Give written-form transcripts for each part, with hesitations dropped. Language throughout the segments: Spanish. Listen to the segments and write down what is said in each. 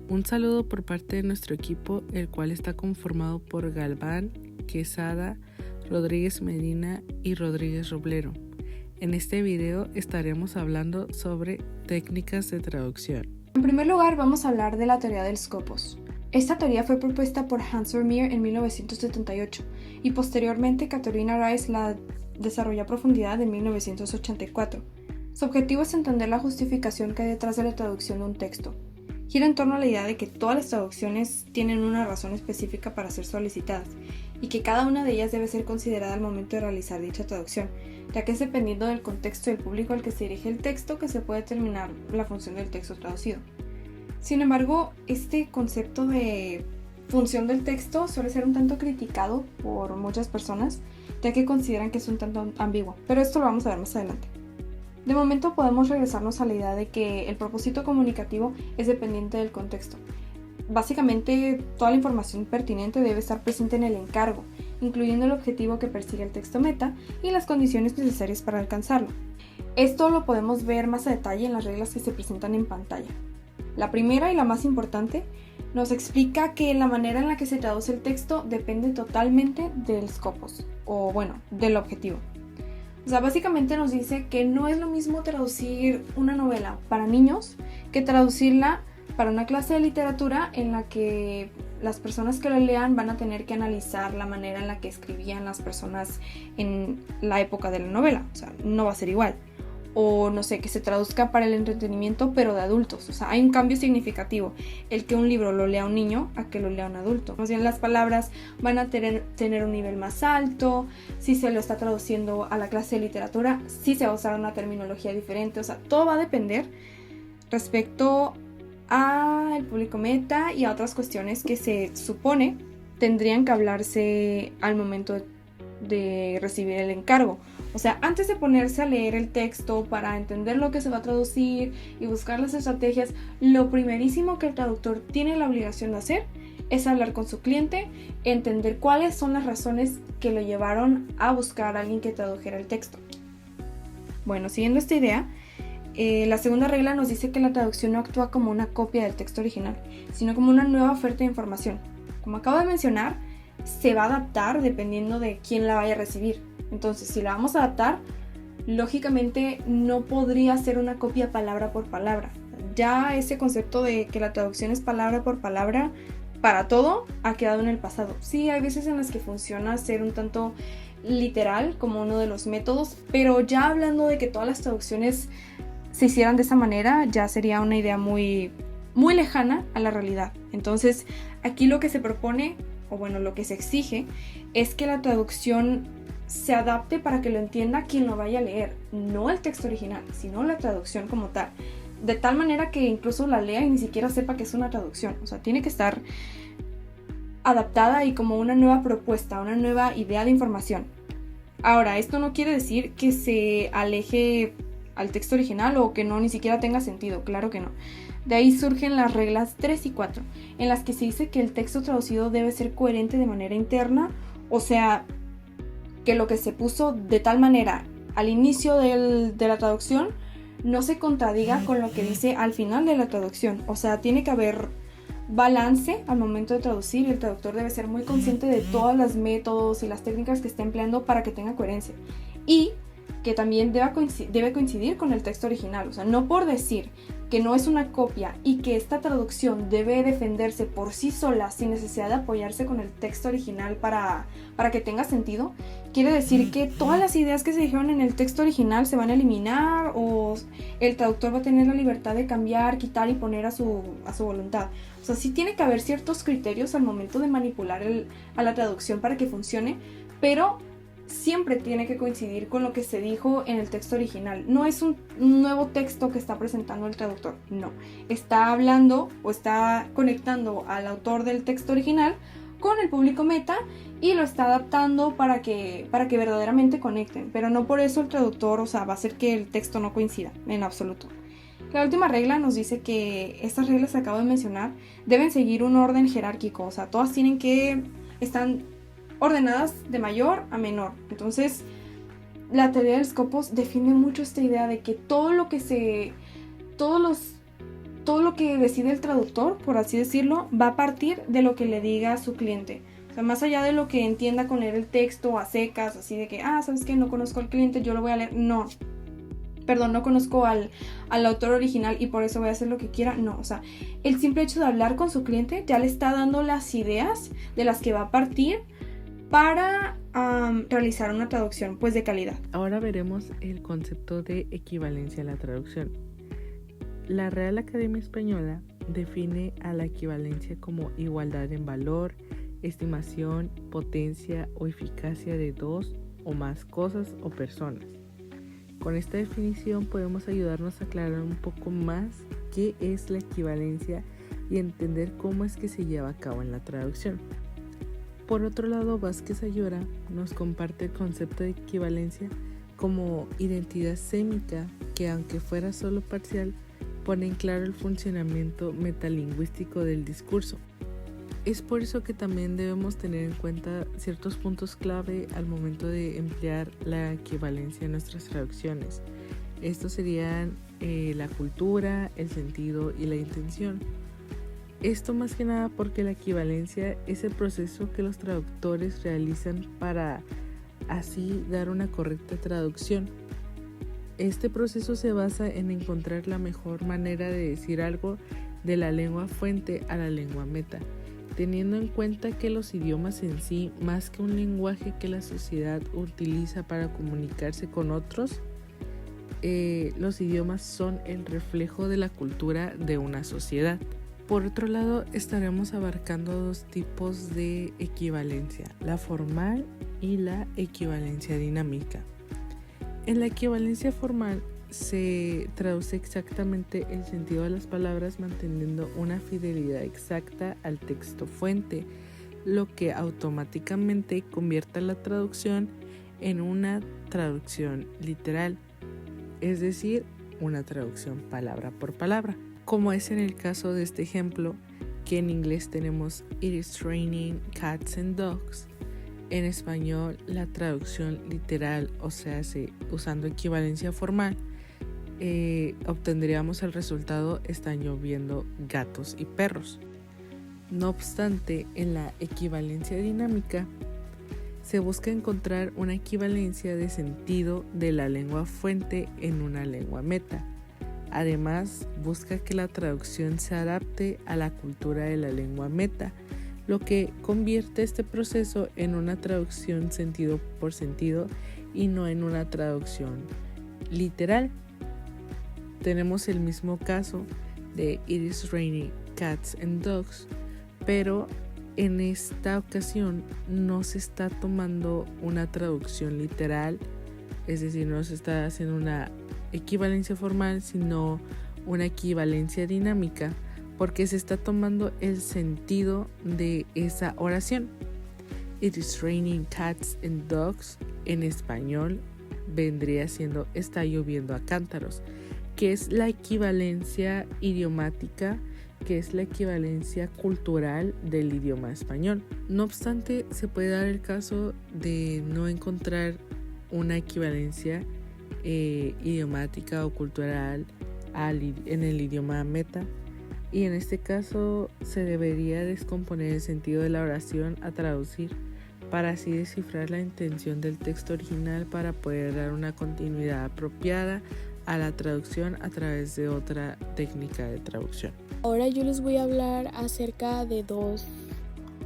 Un saludo por parte de nuestro equipo, el cual está conformado por Galván, Quesada, Rodríguez Medina y Rodríguez Roblero. En este video estaremos hablando sobre técnicas de traducción. En primer lugar, vamos a hablar de la teoría del Scopus. Esta teoría fue propuesta por Hans Vermeer en 1978 y posteriormente Katharina Rice la desarrolló a profundidad en 1984. Su objetivo es entender la justificación que hay detrás de la traducción de un texto. Gira en torno a la idea de que todas las traducciones tienen una razón específica para ser solicitadas y que cada una de ellas debe ser considerada al momento de realizar dicha traducción, ya que es dependiendo del contexto y del público al que se dirige el texto que se puede determinar la función del texto traducido. Sin embargo, este concepto de función del texto suele ser un tanto criticado por muchas personas, ya que consideran que es un tanto ambiguo, pero esto lo vamos a ver más adelante. De momento podemos regresarnos a la idea de que el propósito comunicativo es dependiente del contexto. Básicamente, toda la información pertinente debe estar presente en el encargo, incluyendo el objetivo que persigue el texto meta y las condiciones necesarias para alcanzarlo. Esto lo podemos ver más a detalle en las reglas que se presentan en pantalla. La primera y la más importante nos explica que la manera en la que se traduce el texto depende totalmente del scopus, o bueno, del objetivo. O sea, básicamente nos dice que no es lo mismo traducir una novela para niños que traducirla para una clase de literatura en la que las personas que la lean van a tener que analizar la manera en la que escribían las personas en la época de la novela. O sea, no va a ser igual. O no sé, que se traduzca para el entretenimiento pero de adultos. O sea, hay un cambio significativo. El que un libro lo lea un niño a que lo lea un adulto. Más bien las palabras van a tener un nivel más alto. Si se lo está traduciendo a la clase de literatura, sí se va a usar una terminología diferente. O sea, todo va a depender respecto al público meta y a otras cuestiones que se supone tendrían que hablarse al momento de recibir el encargo. O sea, antes de ponerse a leer el texto para entender lo que se va a traducir y buscar las estrategias, lo primerísimo que el traductor tiene la obligación de hacer es hablar con su cliente, entender cuáles son las razones que lo llevaron a buscar a alguien que tradujera el texto. Bueno, siguiendo esta idea, la segunda regla nos dice que la traducción no actúa como una copia del texto original, sino como una nueva oferta de información. Como acabo de mencionar, se va a adaptar dependiendo de quién la vaya a recibir. Entonces, si la vamos a adaptar, lógicamente no podría ser una copia palabra por palabra. Ya ese concepto de que la traducción es palabra por palabra para todo ha quedado en el pasado. Sí, hay veces en las que funciona ser un tanto literal como uno de los métodos, pero ya hablando de que todas las traducciones se hicieran de esa manera, ya sería una idea muy lejana a la realidad. Entonces, aquí lo que se propone, o bueno, lo que se exige, es que la traducción se adapte para que lo entienda quien lo vaya a leer, no el texto original, sino la traducción como tal, de tal manera que incluso la lea y ni siquiera sepa que es una traducción. O sea, tiene que estar adaptada y como una nueva propuesta, una nueva idea de información. Ahora, esto no quiere decir que se aleje al texto original o que no ni siquiera tenga sentido, claro que no. De ahí surgen las reglas 3 y 4, en las que se dice que el texto traducido debe ser coherente de manera interna, o sea, que lo que se puso de tal manera al inicio de la traducción no se contradiga con lo que dice al final de la traducción. O sea, tiene que haber balance al momento de traducir y el traductor debe ser muy consciente de todos los métodos y las técnicas que está empleando para que tenga coherencia. Y que también debe coincidir con el texto original. O sea, no por decir que no es una copia y que esta traducción debe defenderse por sí sola sin necesidad de apoyarse con el texto original para que tenga sentido, quiere decir que todas las ideas que se dijeron en el texto original se van a eliminar o el traductor va a tener la libertad de cambiar, quitar y poner a su voluntad. O sea, sí tiene que haber ciertos criterios al momento de manipular a la traducción para que funcione, pero siempre tiene que coincidir con lo que se dijo en el texto original. No es un nuevo texto que está presentando el traductor, no. Está hablando o está conectando al autor del texto original con el público meta y lo está adaptando para que verdaderamente conecten. Pero no por eso el traductor, o sea, va a hacer que el texto no coincida en absoluto. La última regla nos dice que estas reglas que acabo de mencionar deben seguir un orden jerárquico. O sea, todas tienen que estar ordenadas de mayor a menor. Entonces, la teoría del Scopus defiende mucho esta idea de que todos los todo lo que decide el traductor, por así decirlo, va a partir de lo que le diga a su cliente. O sea, más allá de lo que entienda con leer el texto a secas, así de que, ¿sabes qué? No conozco al cliente, yo lo voy a leer. No conozco al autor original y por eso voy a hacer lo que quiera. No, o sea, el simple hecho de hablar con su cliente ya le está dando las ideas de las que va a partir para realizar una traducción pues de calidad. Ahora veremos el concepto de equivalencia a la traducción. La Real Academia Española define a la equivalencia como igualdad en valor, estimación, potencia o eficacia de dos o más cosas o personas. Con esta definición podemos ayudarnos a aclarar un poco más qué es la equivalencia y entender cómo es que se lleva a cabo en la traducción. Por otro lado, Vázquez Ayora nos comparte el concepto de equivalencia como identidad sémica que, aunque fuera solo parcial, pone en claro el funcionamiento metalingüístico del discurso. Es por eso que también debemos tener en cuenta ciertos puntos clave al momento de emplear la equivalencia en nuestras traducciones. Estos serían la cultura, el sentido y la intención. Esto más que nada porque la equivalencia es el proceso que los traductores realizan para así dar una correcta traducción. Este proceso se basa en encontrar la mejor manera de decir algo de la lengua fuente a la lengua meta, teniendo en cuenta que los idiomas en sí, más que un lenguaje que la sociedad utiliza para comunicarse con otros, los idiomas son el reflejo de la cultura de una sociedad. Por otro lado, estaremos abarcando dos tipos de equivalencia, la formal y la equivalencia dinámica. En la equivalencia formal se traduce exactamente el sentido de las palabras manteniendo una fidelidad exacta al texto fuente, lo que automáticamente convierte la traducción en una traducción literal, es decir, una traducción palabra por palabra, como es en el caso de este ejemplo, que en inglés tenemos It is raining cats and dogs. En español, la traducción literal, o sea, usando equivalencia formal, obtendríamos el resultado están lloviendo gatos y perros. No obstante, en la equivalencia dinámica se busca encontrar una equivalencia de sentido de la lengua fuente en una lengua meta. Además, busca que la traducción se adapte a la cultura de la lengua meta, lo que convierte este proceso en una traducción sentido por sentido y no en una traducción literal. Tenemos el mismo caso de It is raining cats and dogs, pero en esta ocasión no se está tomando una traducción literal, es decir, no se está haciendo una equivalencia formal, sino una equivalencia dinámica, porque se está tomando el sentido de esa oración. It is raining cats and dogs en español vendría siendo está lloviendo a cántaros, que es la equivalencia idiomática, que es la equivalencia cultural del idioma español. No obstante, se puede dar el caso de no encontrar una equivalencia idiomática o cultural en el idioma meta, y en este caso se debería descomponer el sentido de la oración a traducir para así descifrar la intención del texto original para poder dar una continuidad apropiada a la traducción a través de otra técnica de traducción. Ahora yo les voy a hablar acerca de dos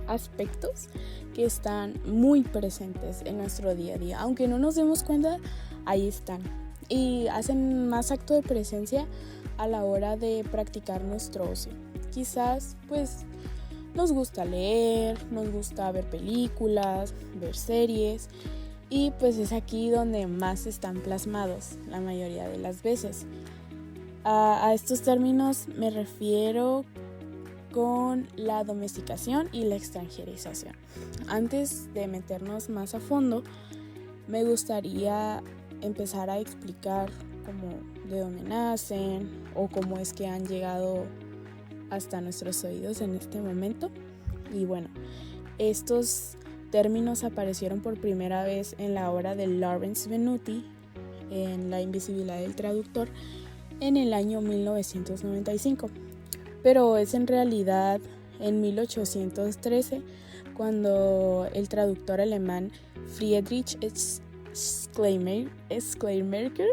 aspectos que están muy presentes en nuestro día a día. Aunque no nos demos cuenta, ahí están. Y hacen más acto de presencia a la hora de practicar nuestro ocio. Quizás pues nos gusta leer, nos gusta ver películas, ver series, y pues es aquí donde más están plasmados la mayoría de las veces. A estos términos me refiero con la domesticación y la extranjerización. Antes de meternos más a fondo, me gustaría empezar a explicar cómo de dónde nacen o cómo es que han llegado hasta nuestros oídos en este momento. Y bueno, estos términos aparecieron por primera vez en la obra de Lawrence Venuti, en La invisibilidad del traductor, en el año 1995. pero es en realidad en 1813 cuando el traductor alemán Friedrich Schleiermacher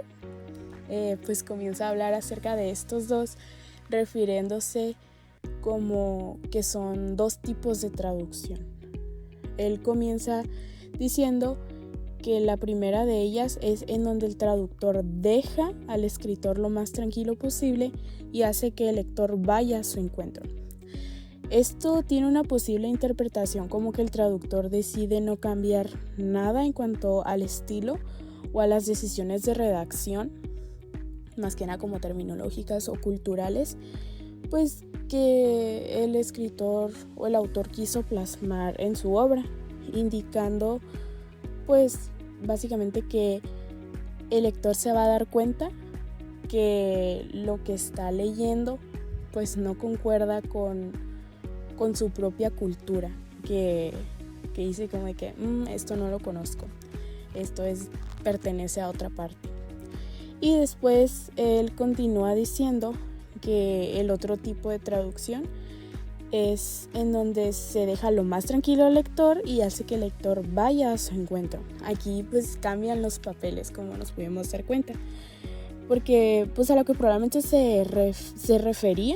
pues comienza a hablar acerca de estos dos, refiriéndose como que son dos tipos de traducción. Él comienza diciendo que la primera de ellas es en donde el traductor deja al escritor lo más tranquilo posible y hace que el lector vaya a su encuentro. Esto tiene una posible interpretación como que el traductor decide no cambiar nada en cuanto al estilo o a las decisiones de redacción, más que nada como terminológicas o culturales, pues que el escritor o el autor quiso plasmar en su obra, indicando pues básicamente que el lector se va a dar cuenta que lo que está leyendo pues no concuerda con su propia cultura, que dice como de que esto no lo conozco, esto pertenece a otra parte. Y después él continúa diciendo que el otro tipo de traducción es en donde se deja lo más tranquilo al lector y hace que el lector vaya a su encuentro. Aquí pues cambian los papeles, como nos podemos dar cuenta, porque pues a lo que probablemente se refería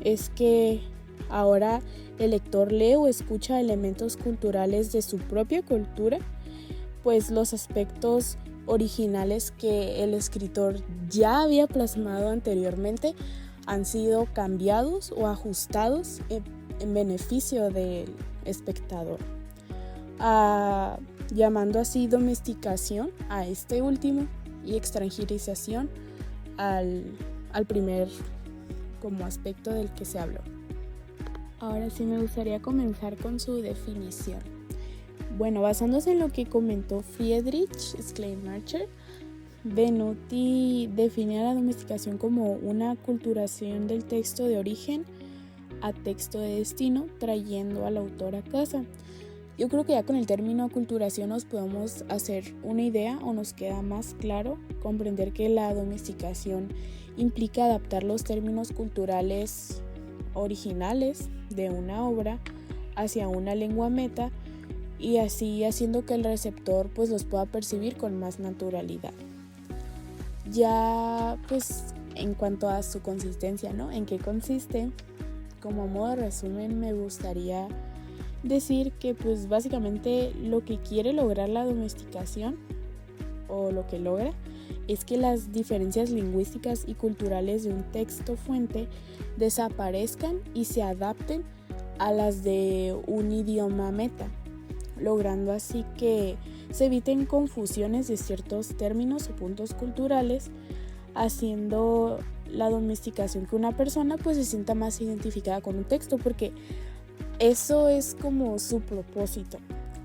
es que ahora el lector lee o escucha elementos culturales de su propia cultura, pues los aspectos originales que el escritor ya había plasmado anteriormente han sido cambiados o ajustados en beneficio del espectador, llamando así domesticación a este último y extranjerización al primer como aspecto del que se habló. Ahora sí me gustaría comenzar con su definición. Bueno, basándose en lo que comentó Friedrich Schleiermacher, Venuti define a la domesticación como una aculturación del texto de origen a texto de destino, trayendo al autor a casa. Yo creo que ya con el término aculturación nos podemos hacer una idea o nos queda más claro comprender que la domesticación implica adaptar los términos culturales originales de una obra hacia una lengua meta y así haciendo que el receptor pues los pueda percibir con más naturalidad. Ya pues en cuanto a su consistencia, ¿no? ¿En qué consiste? Como modo de resumen me gustaría decir que pues básicamente lo que quiere lograr la domesticación o lo que logra es que las diferencias lingüísticas y culturales de un texto fuente desaparezcan y se adapten a las de un idioma meta, logrando así que se eviten confusiones de ciertos términos o puntos culturales, haciendo la domesticación que una persona pues se sienta más identificada con un texto, porque eso es como su propósito,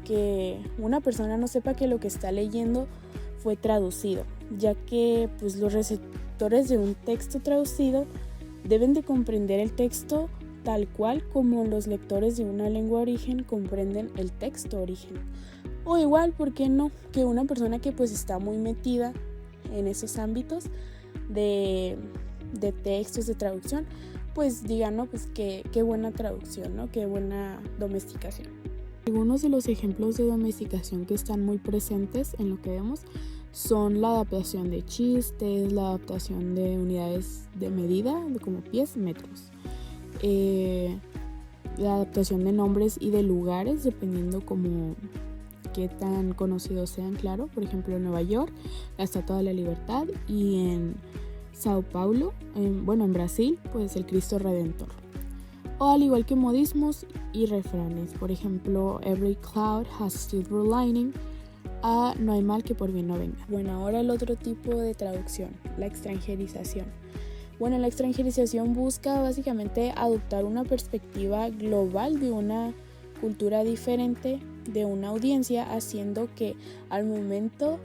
que una persona no sepa que lo que está leyendo fue traducido, ya que pues los receptores de un texto traducido deben de comprender el texto tal cual como los lectores de una lengua origen comprenden el texto origen. O igual, ¿por qué no? Que una persona que pues está muy metida en esos ámbitos de textos, de traducción, pues diga, no, pues qué buena traducción, ¿no? Qué buena domesticación. Algunos de los ejemplos de domesticación que están muy presentes en lo que vemos son la adaptación de chistes, la adaptación de unidades de medida, de como pies, metros, la adaptación de nombres y de lugares, dependiendo como qué tan conocidos sean, claro. Por ejemplo, en Nueva York, la Estatua de la Libertad, y en Sao Paulo, en Brasil, pues el Cristo Redentor. O al igual que modismos y refranes, por ejemplo, Every cloud has a silver lining, no hay mal que por bien no venga. Bueno, ahora el otro tipo de traducción, la extranjerización. Bueno, la extranjerización busca básicamente adoptar una perspectiva global de una cultura diferente de una audiencia, haciendo que al momento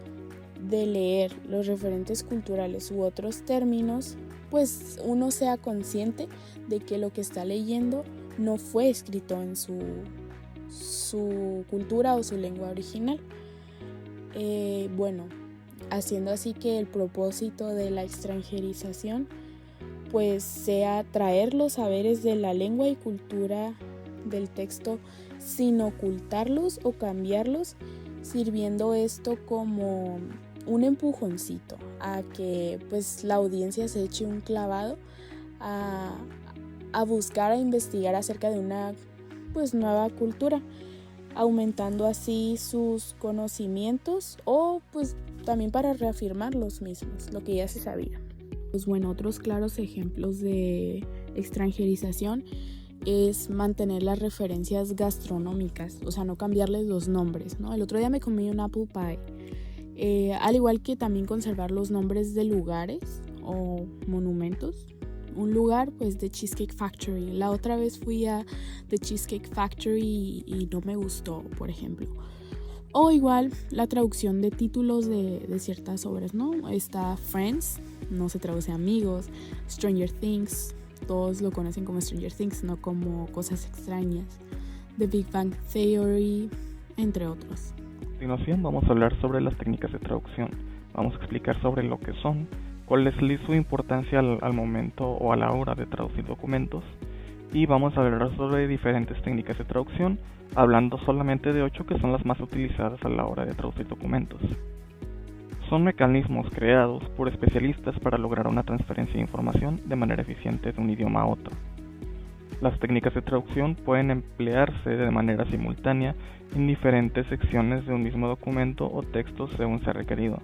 de leer los referentes culturales u otros términos, pues uno sea consciente de que lo que está leyendo no fue escrito en su cultura o su lengua original. Haciendo así que el propósito de la extranjerización pues sea traer los saberes de la lengua y cultura del texto sin ocultarlos o cambiarlos, sirviendo esto como un empujoncito a que pues la audiencia se eche un clavado a buscar, a investigar acerca de una pues nueva cultura, aumentando así sus conocimientos o pues también para reafirmar los mismos, lo que ya se sabía. Pues bueno, otros claros ejemplos de extranjerización es mantener las referencias gastronómicas, o sea, no cambiarles los nombres, ¿no? El otro día me comí un apple pie, al igual que también conservar los nombres de lugares o monumentos. Un lugar, pues, The Cheesecake Factory. La otra vez fui a The Cheesecake Factory y no me gustó, por ejemplo. O igual la traducción de títulos de ciertas obras, ¿no? Está Friends, no se traduce a amigos. Stranger Things, todos lo conocen como Stranger Things, no como cosas extrañas. The Big Bang Theory, entre otros. A continuación vamos a hablar sobre las técnicas de traducción. Vamos a explicar sobre lo que son, cuál es su importancia al momento o a la hora de traducir documentos, y vamos a hablar sobre diferentes técnicas de traducción, hablando solamente de 8 que son las más utilizadas a la hora de traducir documentos. Son mecanismos creados por especialistas para lograr una transferencia de información de manera eficiente de un idioma a otro. Las técnicas de traducción pueden emplearse de manera simultánea en diferentes secciones de un mismo documento o texto según sea requerido.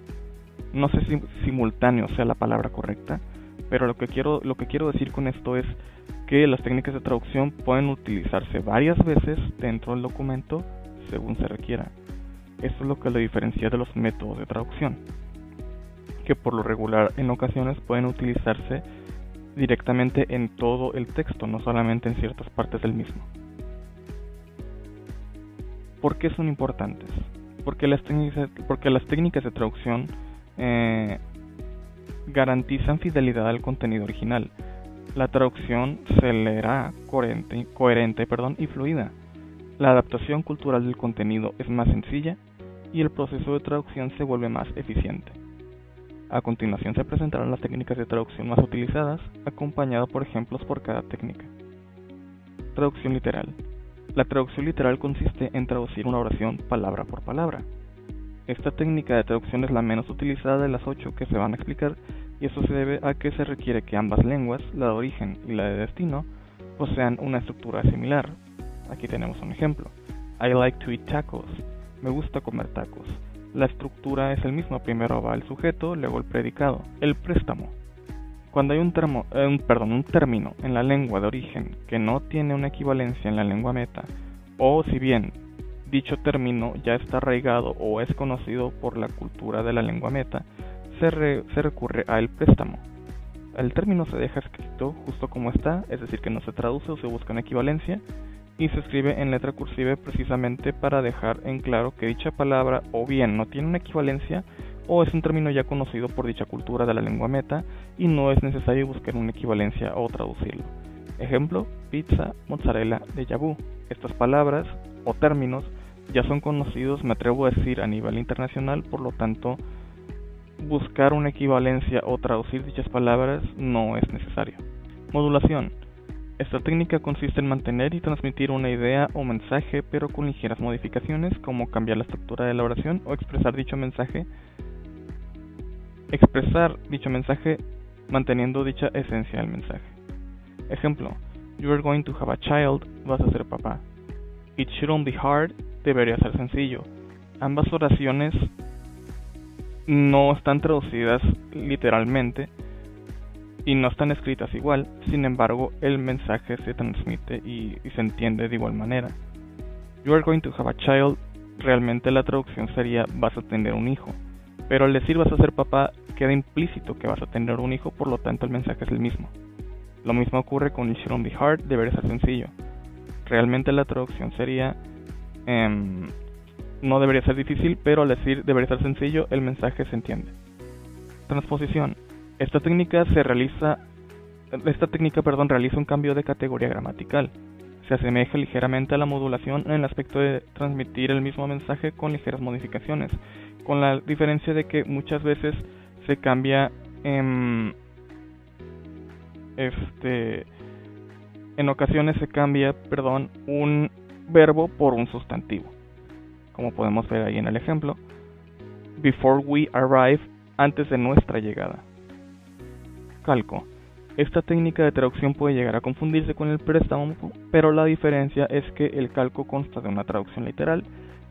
No sé si simultáneo sea la palabra correcta, pero lo que quiero decir con esto es que las técnicas de traducción pueden utilizarse varias veces dentro del documento según se requiera. Esto es lo que lo diferencia de los métodos de traducción, que por lo regular en ocasiones pueden utilizarse directamente en todo el texto, no solamente en ciertas partes del mismo. ¿Por qué son importantes? Porque las técnicas de traducción garantizan fidelidad al contenido original. La traducción se leerá coherente y fluida. La adaptación cultural del contenido es más sencilla y el proceso de traducción se vuelve más eficiente. A continuación se presentarán las técnicas de traducción más utilizadas, acompañado por ejemplos por cada técnica. Traducción literal. La traducción literal consiste en traducir una oración palabra por palabra. Esta técnica de traducción es la menos utilizada de las 8 que se van a explicar, y eso se debe a que se requiere que ambas lenguas, la de origen y la de destino, posean una estructura similar. Aquí tenemos un ejemplo. I like to eat tacos. Me gusta comer tacos. La estructura es el mismo, primero va el sujeto, luego el predicado. El préstamo. Cuando hay un término en la lengua de origen que no tiene una equivalencia en la lengua meta, o si bien dicho término ya está arraigado o es conocido por la cultura de la lengua meta, se recurre a el préstamo. El término se deja escrito justo como está, es decir, que no se traduce o se busca una equivalencia, y se escribe en letra cursiva precisamente para dejar en claro que dicha palabra o bien no tiene una equivalencia o es un término ya conocido por dicha cultura de la lengua meta y no es necesario buscar una equivalencia o traducirlo. Ejemplo, pizza, mozzarella, déjà vu. Estas palabras o términos ya son conocidos, me atrevo a decir, a nivel internacional, por lo tanto, buscar una equivalencia o traducir dichas palabras no es necesario. Modulación. Esta técnica consiste en mantener y transmitir una idea o mensaje, pero con ligeras modificaciones, como cambiar la estructura de la oración o expresar dicho mensaje manteniendo dicha esencia del mensaje. Ejemplo, you are going to have a child, vas a ser papá. It shouldn't be hard, debería ser sencillo. Ambas oraciones no están traducidas literalmente y no están escritas igual, sin embargo el mensaje se transmite y se entiende de igual manera. You are going to have a child, realmente la traducción sería vas a tener un hijo, pero al decir vas a ser papá queda implícito que vas a tener un hijo, por lo tanto el mensaje es el mismo. Lo mismo ocurre con it shouldn't be hard, debería ser sencillo. Realmente la traducción sería no debería ser difícil, pero al decir debería ser sencillo el mensaje se entiende. Transposición. Esta técnica realiza un cambio de categoría gramatical. Se asemeja ligeramente a la modulación en el aspecto de transmitir el mismo mensaje con ligeras modificaciones, con la diferencia de que muchas veces se cambia en ocasiones se cambia, un verbo por un sustantivo, como podemos ver ahí en el ejemplo. Before we arrive, antes de nuestra llegada. Calco. Esta técnica de traducción puede llegar a confundirse con el préstamo, pero la diferencia es que el calco consta de una traducción literal,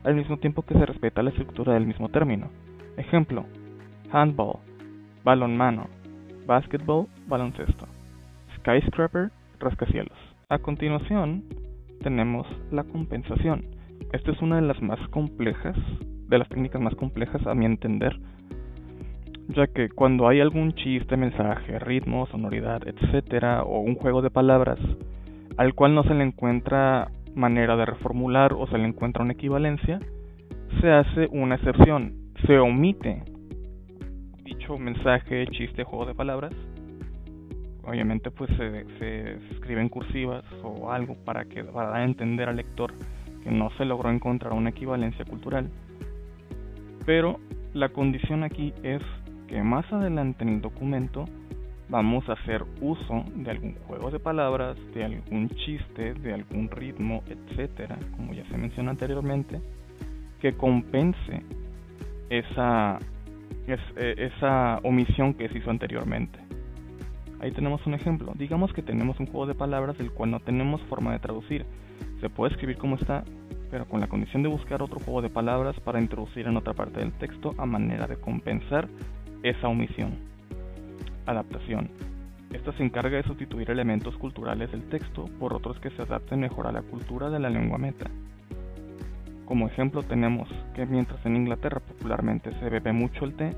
al mismo tiempo que se respeta la estructura del mismo término. Ejemplo: handball, balonmano; basketball, baloncesto; skyscraper, rascacielos. A continuación, tenemos la compensación. Esta es una de las más complejas, de las técnicas más complejas a mi entender, ya que cuando hay algún chiste, mensaje, ritmo, sonoridad, etcétera, o un juego de palabras al cual no se le encuentra manera de reformular o se le encuentra una equivalencia, se hace una excepción, se omite dicho mensaje, chiste, juego de palabras. Obviamente pues se escribe en cursivas o algo para dar a entender al lector que no se logró encontrar una equivalencia cultural. Pero la condición aquí es que más adelante en el documento vamos a hacer uso de algún juego de palabras, de algún chiste, de algún ritmo, etcétera, como ya se mencionó anteriormente, que compense esa omisión que se hizo anteriormente. Ahí tenemos un ejemplo. Digamos que tenemos un juego de palabras del cual no tenemos forma de traducir. Se puede escribir como está, pero con la condición de buscar otro juego de palabras para introducir en otra parte del texto a manera de compensar esa omisión. Adaptación. Esta se encarga de sustituir elementos culturales del texto por otros que se adapten mejor a la cultura de la lengua meta. Como ejemplo tenemos que mientras en Inglaterra popularmente se bebe mucho el té,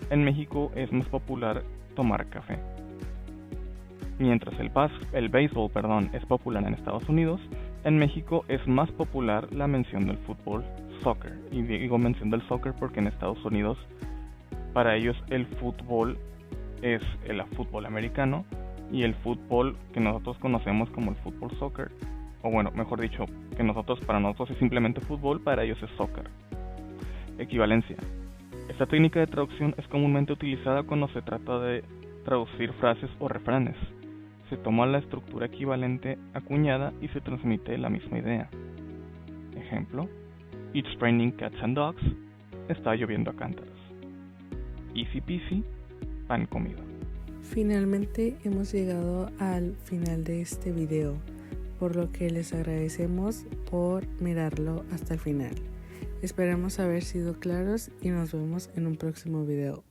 en México es más popular tomar café. Mientras el béisbol es popular en Estados Unidos, en México es más popular la mención del fútbol, soccer. Y digo mención del soccer porque en Estados Unidos para ellos el fútbol es el fútbol americano y el fútbol que nosotros conocemos como el fútbol soccer, o bueno, mejor dicho, para nosotros es simplemente fútbol, para ellos es soccer. Equivalencia. Esta técnica de traducción es comúnmente utilizada cuando se trata de traducir frases o refranes. Se toma la estructura equivalente acuñada y se transmite la misma idea. Ejemplo: It's raining cats and dogs. Está lloviendo a cántaros. Easy peasy, pan comido. Finalmente hemos llegado al final de este video, por lo que les agradecemos por mirarlo hasta el final. Esperamos haber sido claros y nos vemos en un próximo video.